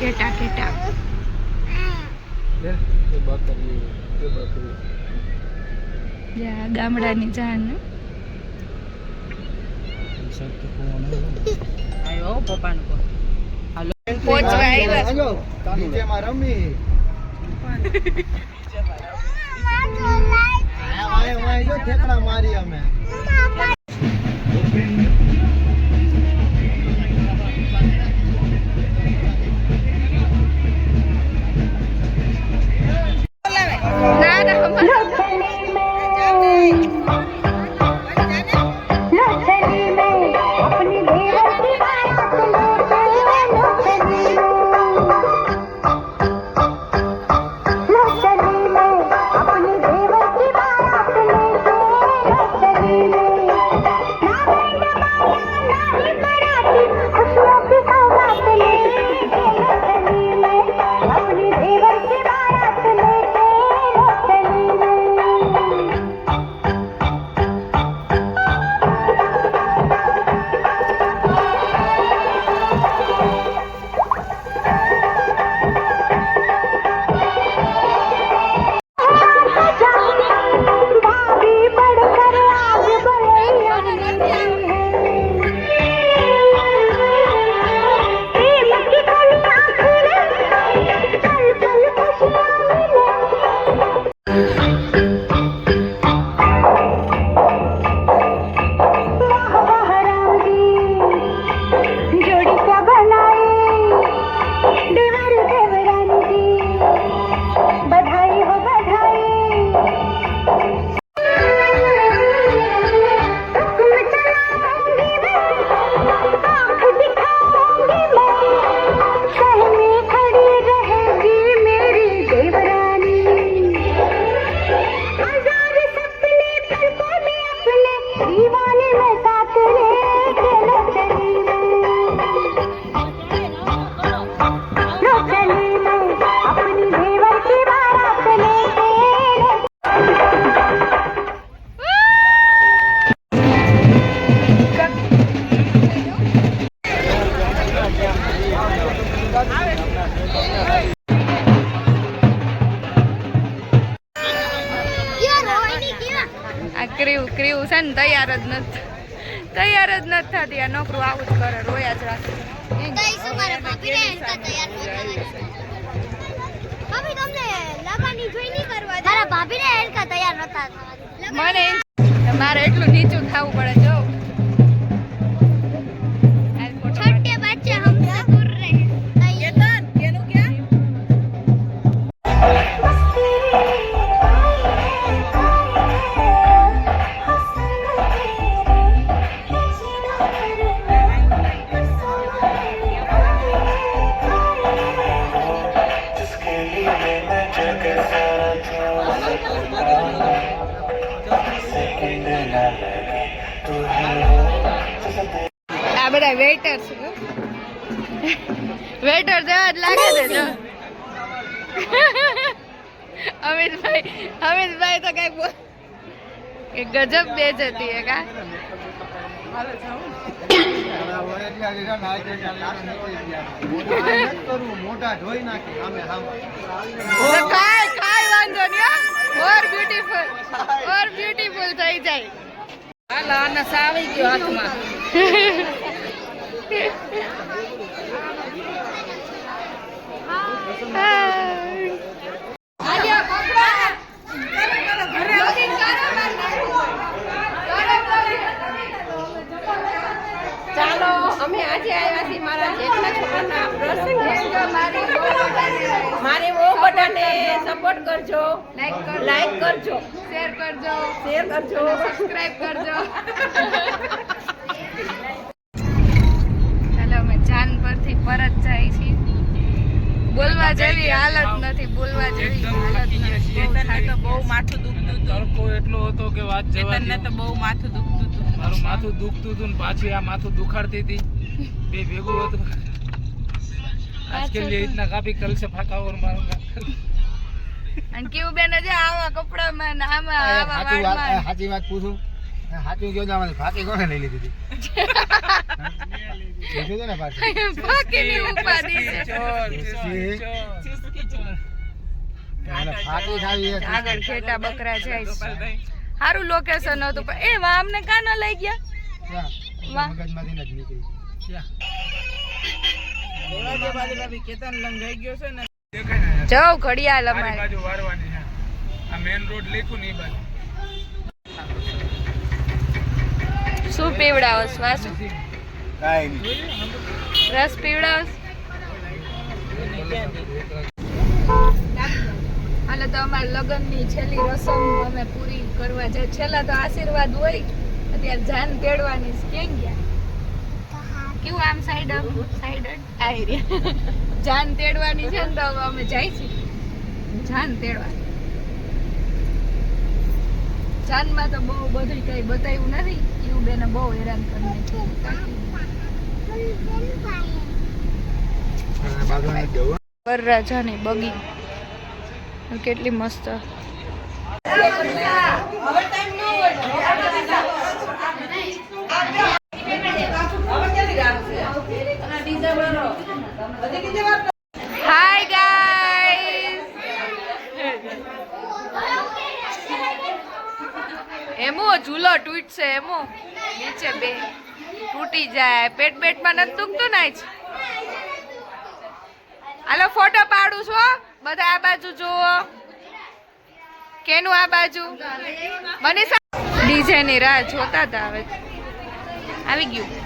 કેટા કેટા ગામડાની જાન પપ્પાનું પોચવા આવ્યા નીચે માં રમી જો ઠેકડા મારી અમે ક્રીવ છે ને તૈયાર જ નથી થતી. આ નોકરું આવું જ કરે, રોયા જ રાખે. મને મારે એટલું નીચું ખાવું પડે. જો આ બધા વેઇટર છે, વેઇટર જેવા જ લાગે છે. જો અમિતભાઈ તો કઈ ગજબ બેજ હતી. કા કાઈ વાંધો નહીં, ઓર બ્યુટીફુલ થઈ જાય. હાલો આના સાવી ગયો હાથમાં. ચાલો અમે આજે આવ્યા છીએ મારા જેઠના છોકરાના પ્રસંગે. મારી બહુ બધાને સપોર્ટ કરજો, લાઈક કરજો, શેર કરજો, સબસ્ક્રાઇબ કરજો. ચાલો અમે જાન પરથી પરત જાય છીએ. બોલવા જેવી હાલત નથી, બોલવા જેવી હાલત નથી. તો બહુ માથું દુખતું હતું, તડકો એટલો હતો કે વાત જવા દે. તો બહુ માથું દુખતું હતું, મારું માથું દુખતું હતું ને પાછી આ માથું દુખાડતી હતી, બે ભેગું હતું. आज के लिए इतना काफी, कल से फाका और मारूंगा. અને કેવું બેન જે આવા કપડામાં ને આમાં આવા વાળમાં સાચી વાત પૂછું સાચું કયો તો ફાકી કોને લઈ લીધી હતી ને પાછી ફાકીની ઉપાધિ છે ફાકી ખાવી આગળ ખેટા બકરા જાય છે સારું લોકેશન હતું પણ એ વા અમને કાં ન લઈ ગયા મગજમાંથી નથી નીકળી જાવ ઘડિયાળ અમારે આ મેન રોડ લેખું ની બાજુ શું પીવડાવસ વાસુ કાઈ રસ પીવડાવસ હાલે તો અમારે લગ્નની છેલ્લી રસમ અમે પૂરી કરવા જાય છેલ્લા તો આશીર્વાદ હોય અત્યારે જાન તેડવાની ક્યાં ગયા કેવું આમ સાઈડ આવી રહ્યા જાન તેડવાની છે ને તો હવે અમે જાય છે જાન તેડવા જાનમાં તો બહુ બધું કઈ બતાવ્યું નથી એવું બેને બહુ હેરાન કરી નાખ્યું વરરાજાની બગી કેટલી મસ્ત હાય ગાઈસ એમો ઝૂલો તૂટશે એમો નીચે બે તૂટી જાય પેટમાં નથી દુખતું ને જ હાલો ફોટો પાડું છો બધા આ બાજુ જુઓ કેનું આ બાજુ મનીષા ડીજે ની રાહ જોતા હતા હવે આવી ગયું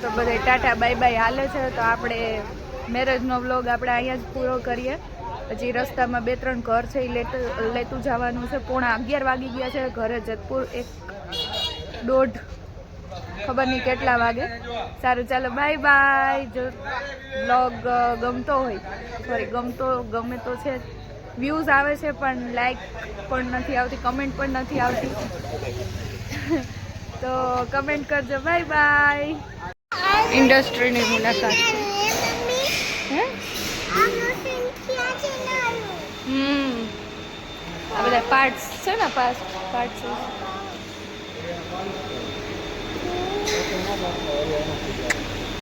તો બધા ટાટા બાય બાય હાલે છે. તો આપણે મેરેજનો વ્લોગ આપણે અહીંયા જ પૂરો કરીએ. હજી રસ્તામાં 2-3 ઘર છે એ લેતું જવાનું છે. 11:30 વાગી ગયા છે. ઘરે જેતપુર 1-1:30 ખબર નહીં કેટલા વાગે. સારું ચાલો બાય બાય. જો વ્લોગ ગમતો હોય ગમે તો છે, વ્યૂઝ આવે છે પણ લાઈક પણ નથી આવતી, કમેન્ટ પણ નથી આવતી. તો કમેન્ટ કરજો. Bye bye. ઇન્ડસ્ટ્રીની મુલાકાત છે. હે આ બધા પાર્ટ્સ છે ને, પાર્ટ્સ છે.